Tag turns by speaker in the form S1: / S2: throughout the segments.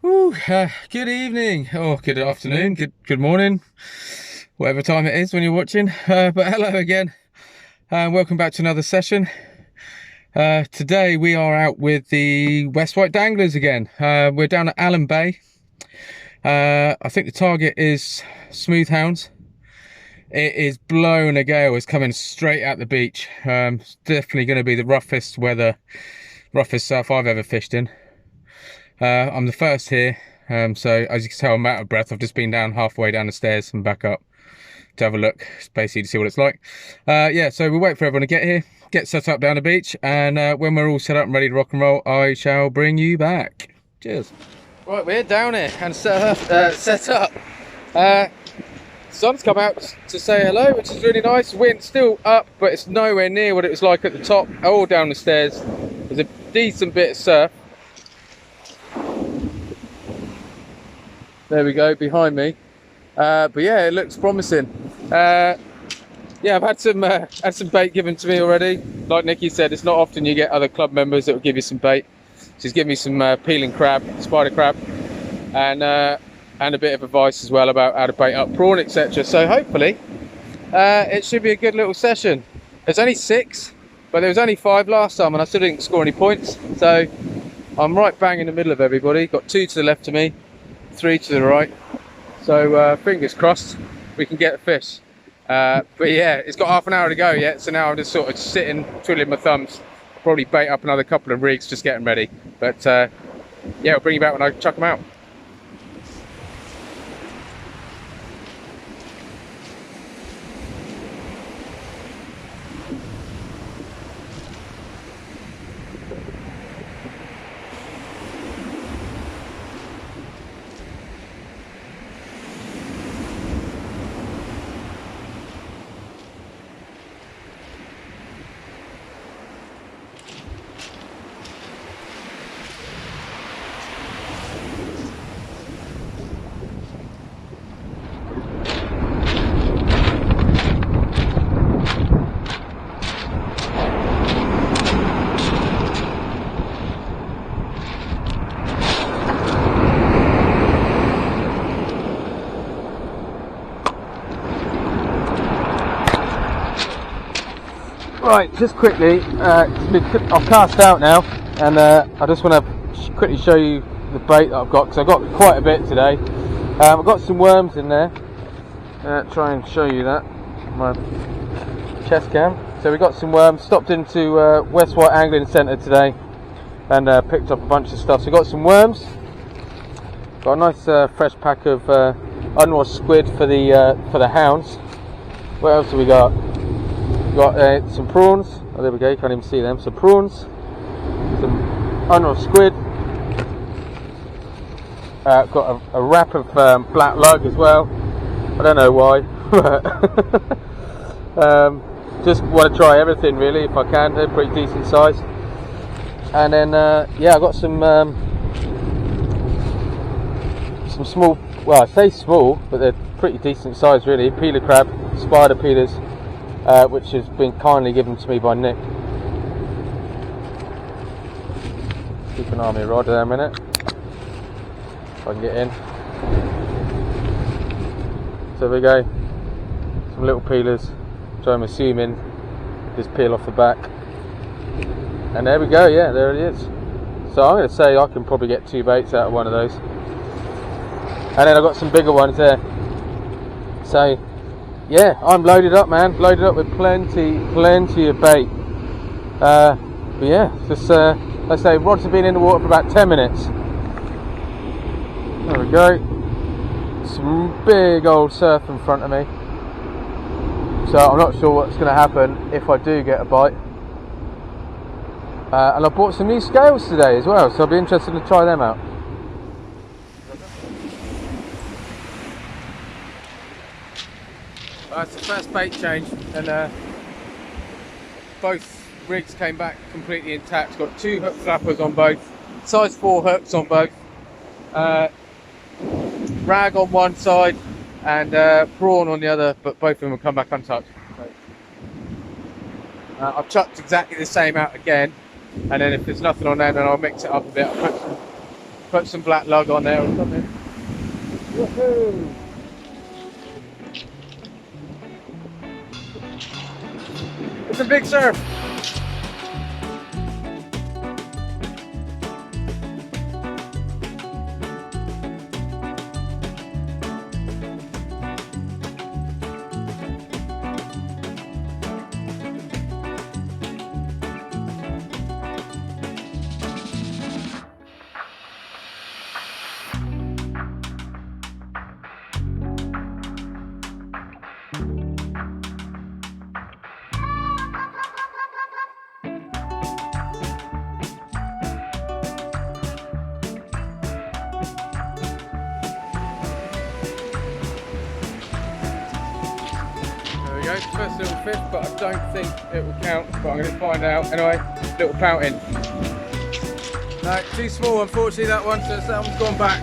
S1: Good evening, or good afternoon, good morning, whatever time it is when you're watching. But hello again, and welcome back to another session. Today we are out with the Wight danglers again. We're down at Alum Bay. I think the target is Smoothhound. It is blowing a gale. It's coming straight at the beach. It's definitely going to be the roughest weather, roughest surf I've ever fished in. I'm the first here, so as you can tell, I'm out of breath. I've just been down halfway down the stairs and back up to have a look, basically to see what it's like. Yeah, so we'll wait for everyone to get here, get set up down the beach, and when we're all set up and ready to rock and roll, I shall bring you back. Cheers. Right, we're down here and set up. Sun's come out to say hello, which is really nice. Wind's still up, but it's nowhere near what it was like at the top. All down the stairs, there's a decent bit of surf. There we go, behind me. But yeah, it looks promising. Yeah, I've had some bait given to me already. Like Nikki said, it's not often you get other club members that will give you some bait. She's given me some peeling crab, spider crab, and a bit of advice as well about how to bait up prawn, etc. So hopefully, it should be a good little session. There's only 6, but there was only 5 last time, and I still didn't score any points. So I'm right bang in the middle of everybody. Got 2 to the left of me, 3 to the right, so fingers crossed we can get a fish. But yeah, it's got half an hour to go yet, so now I'm just sort of sitting twiddling my thumbs. I'll probably bait up another couple of rigs, just getting ready. But yeah, I'll bring you back when I chuck them out. Right, just quickly, I've cast out now, and I just want to quickly show you the bait that I've got, because I've got quite a bit today. I've got some worms in there. Try and show you that, my chest cam. So we've got some worms, stopped into Wight Angling Centre today, and picked up a bunch of stuff. So we've got some worms, got a nice fresh pack of unwashed squid for the hounds. What else have we got? Got some prawns. Oh, there we go, you can't even see them. Some prawns, some unwashed squid. Got a wrap of black lug as well. I don't know why, but just want to try everything really if I can. They're pretty decent size. And then yeah, I got some small. Well, I say small, but they're pretty decent size really. Peeler crab, spider peelers. Which has been kindly given to me by Nick. Keep an eye on me rod there a minute, if I can get in. So there we go, some little peelers, which I'm assuming just peel off the back. And there we go, yeah, there it is. So I'm going to say I can probably get 2 baits out of one of those. And then I've got some bigger ones there. So yeah, I'm loaded up, man. Loaded up with plenty of bait. But yeah, just let's say rods have been in the water for about 10 minutes. There we go. Some big old surf in front of me. So I'm not sure what's going to happen if I do get a bite. And I bought some new scales today as well, so I'll be interested to try them out. It's the first bait change, and both rigs came back completely intact. Got 2 hook flappers on both, size 4 hooks on both, rag on one side and prawn on the other, but both of them will come back untouched. So, I've chucked exactly the same out again, and then if there's nothing on there, then I'll mix it up a bit. I'll put put some black lug on there or something. Woohoo! It's a big surf. First little fish, but I don't think it will count, but I'm going to find out. Anyway, little pouting. No, too small unfortunately that one, so that one's gone back.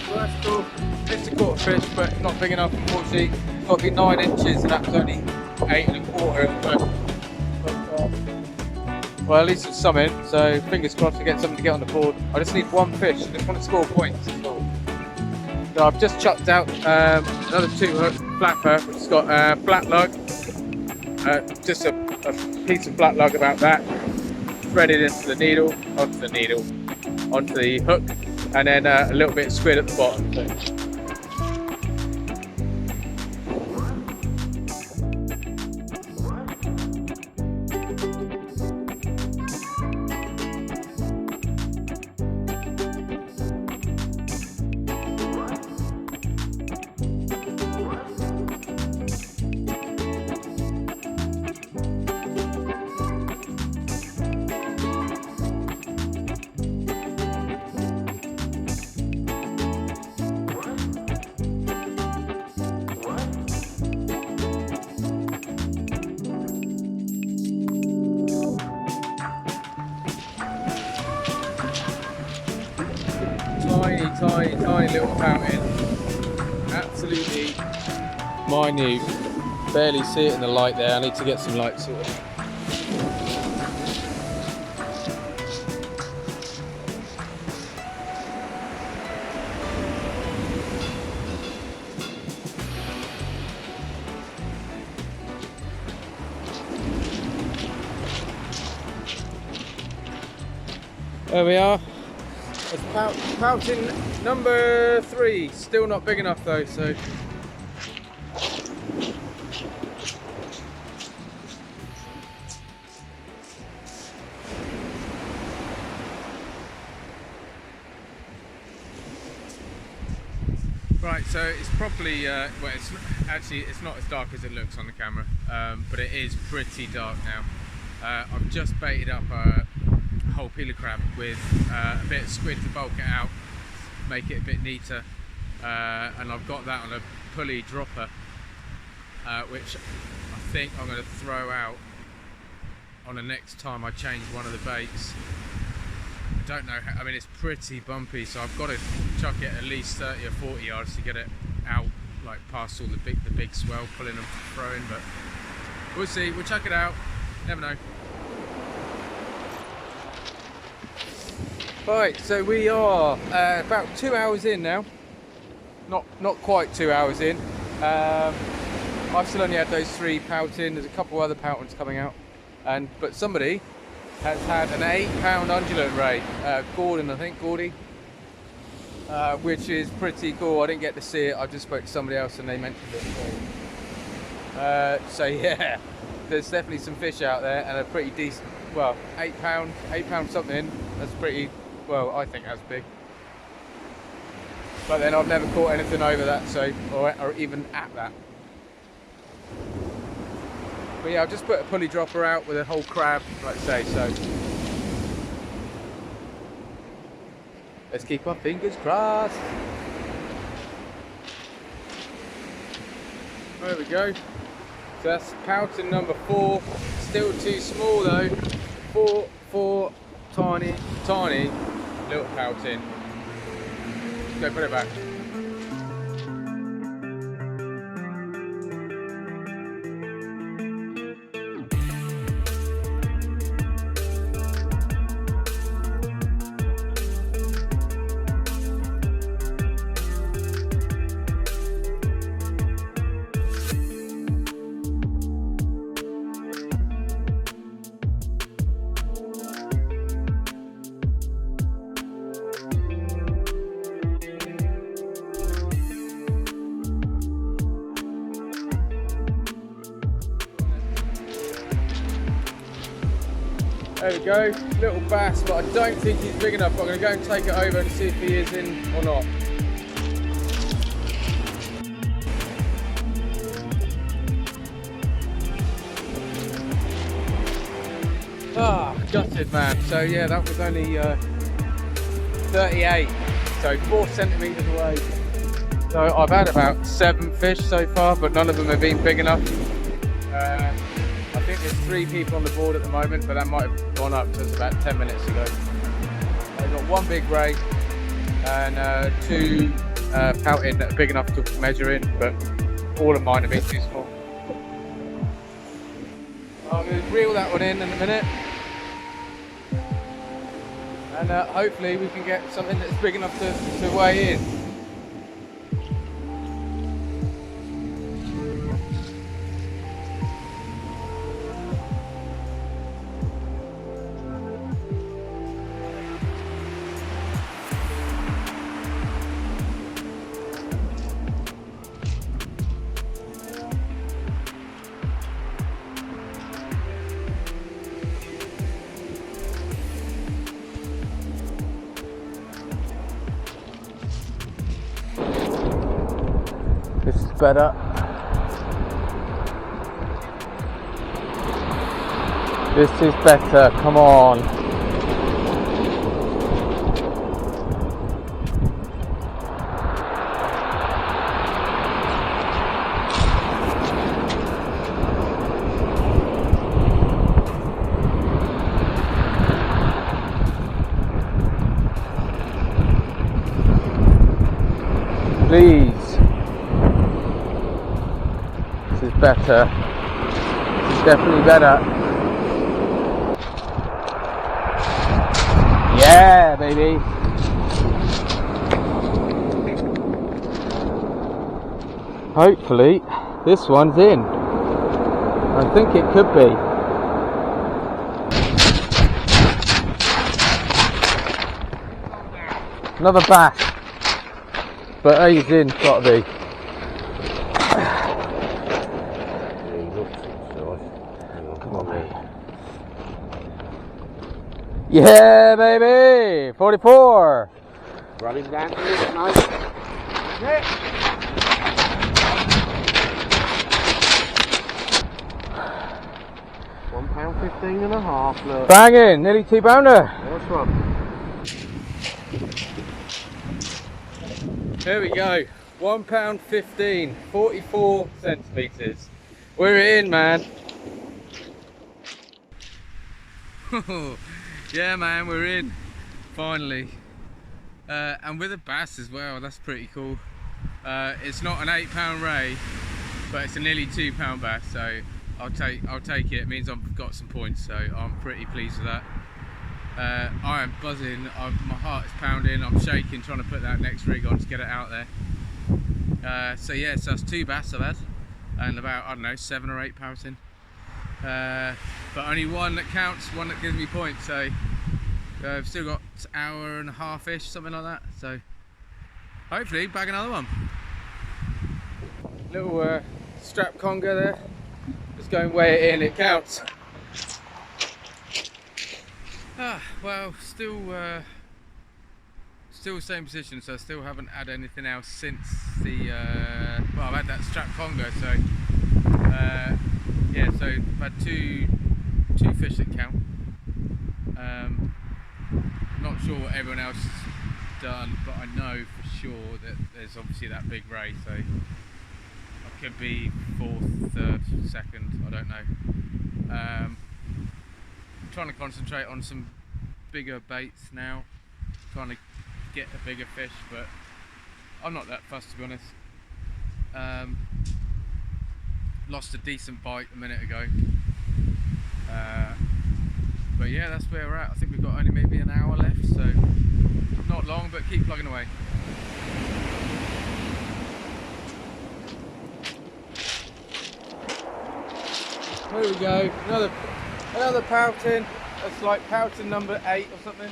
S1: So that's cool. It's a quarter fish, but not big enough unfortunately. It's got to be 9 inches and that was only 8 1/4. Well, at least it's something, so fingers crossed to get something to get on the board. I just need one fish, I just want to score points. So I've just chucked out another 2 hooks, flapper, which has got black lug, just a piece of black lug about that, threaded into the needle, onto the hook, and then a little bit of squid at the bottom. So. Tiny little fountain, absolutely minute, barely see it in the light there. I need to get some light sorted. There we are. It's pouting number 3, still not big enough though, so. Right, so it's probably, well, it's not as dark as it looks on the camera, but it is pretty dark now. I've just baited up a whole peeler crab with a bit of squid to bulk it out, make it a bit neater, and I've got that on a pulley dropper, which I think I'm going to throw out on the next time I change one of the baits. I don't know how, I mean it's pretty bumpy, so I've got to chuck it at least 30 or 40 yards to get it out, like past all the big swell, pulling and throwing, but we'll see, we'll chuck it out, never know. Right, so we are about 2 hours in now. Not quite 2 hours in. I've still only had those 3 pouting. There's a couple other poutings coming out, but somebody has had an 8-pound undulate ray, Gordon, I think, Gordy, which is pretty cool. I didn't get to see it. I just spoke to somebody else and they mentioned it. So yeah, there's definitely some fish out there and a pretty decent. Well, 8 pound something. That's pretty. Well, I think that's big. But then I've never caught anything over that, so or even at that. But yeah, I've just put a pulley dropper out with a whole crab, like I say, so let's keep our fingers crossed. There we go. So that's pouting number 4. Still too small though. 4 tiny little pouting. Let's go put it back. There we go, little bass, but I don't think he's big enough. I'm going to go and take it over and see if he is in or not. Ah, gutted, man. So yeah, that was only 38, so 4 centimetres away. So I've had about 7 fish so far, but none of them have been big enough. I think there's 3 people on the board at the moment, but that might have gone up since about 10 minutes ago. I've got 1 big ray and 2 pouting that are big enough to measure in, but all of mine have been too small. I'm going to reel that one in a minute, and hopefully we can get something that's big enough to weigh in. This is better. This is better, come on. Please. Better. This is definitely better. Yeah, baby. Hopefully this one's in. I think it could be. Another bass. But he's in, gotta be. Yeah, baby! 44!
S2: Run him down to this, mate. Yeah. £1.15 and a half, look.
S1: Banging! Nearly 2 pounder!
S2: Nice one.
S1: There we go. £1.15, 44 centimetres. We're in, man. Yeah, man, we're in. Finally. And with a bass as well, that's pretty cool. It's not an 8 pound ray, but it's a nearly 2 pound bass, so I'll take it. It means I've got some points, so I'm pretty pleased with that. I am buzzing, my heart is pounding, I'm shaking trying to put that next rig on to get it out there. So yeah, so that's 2 bass I've had, and about, I don't know, 7 or 8 pouting. But only 1 that counts, 1 that gives me points, so I've still got an hour and a half-ish, something like that, so hopefully bag another one. Little strap conger there, just go and weigh it in, it counts. Well, still same position, so I still haven't had anything else since the, well, I've had that strap conger, so yeah, so I've had two fish that count. Not sure what everyone else has done, but I know for sure that there's obviously that big ray, so I could be 4th, 3rd, 2nd, I don't know. I'm trying to concentrate on some bigger baits now, trying to get a bigger fish, but I'm not that fussed, to be honest. Lost a decent bite a minute ago, but yeah, that's where we're at. I think we've got only maybe an hour left, so not long, but keep plugging away. There we go, another pouting. That's like pouting number 8 or something.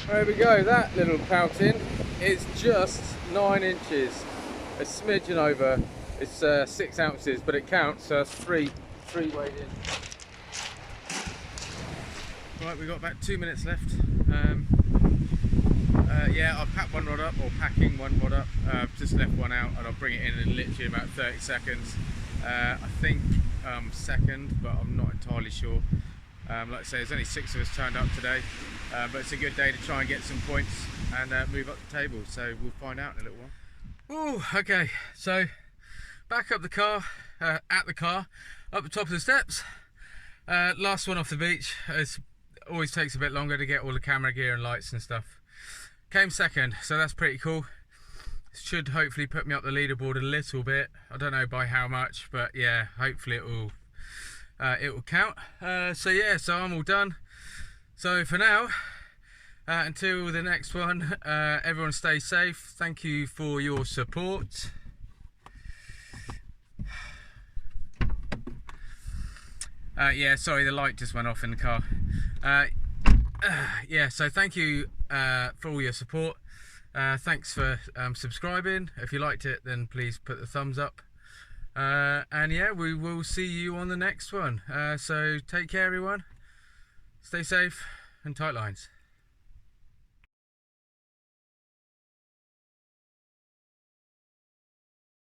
S1: There we go, that little pouting is just 9 inches, a smidgen over. It's 6 ounces, but it counts, so that's 3
S2: 3-weight in.
S1: Right, we've got about 2 minutes left. Yeah, I've packed one rod up, or packing one rod up. I've just left one out and I'll bring it in literally about 30 seconds. I think second, but I'm not entirely sure. Like I say, there's only 6 of us turned up today, but it's a good day to try and get some points and move up the table, so we'll find out in a little while. Ooh, okay, so back up the car, up the top of the steps. Last one off the beach. It always takes a bit longer to get all the camera gear and lights and stuff. Came second, so that's pretty cool. Should hopefully put me up the leaderboard a little bit. I don't know by how much, but yeah, hopefully it will count. So yeah, so I'm all done. So for now, until the next one, everyone stay safe. Thank you for your support. Yeah, sorry, the light just went off in the car. Yeah, so thank you for all your support. Thanks for subscribing. If you liked it, then please put the thumbs up. And yeah, we will see you on the next one. So take care, everyone. Stay safe and tight lines.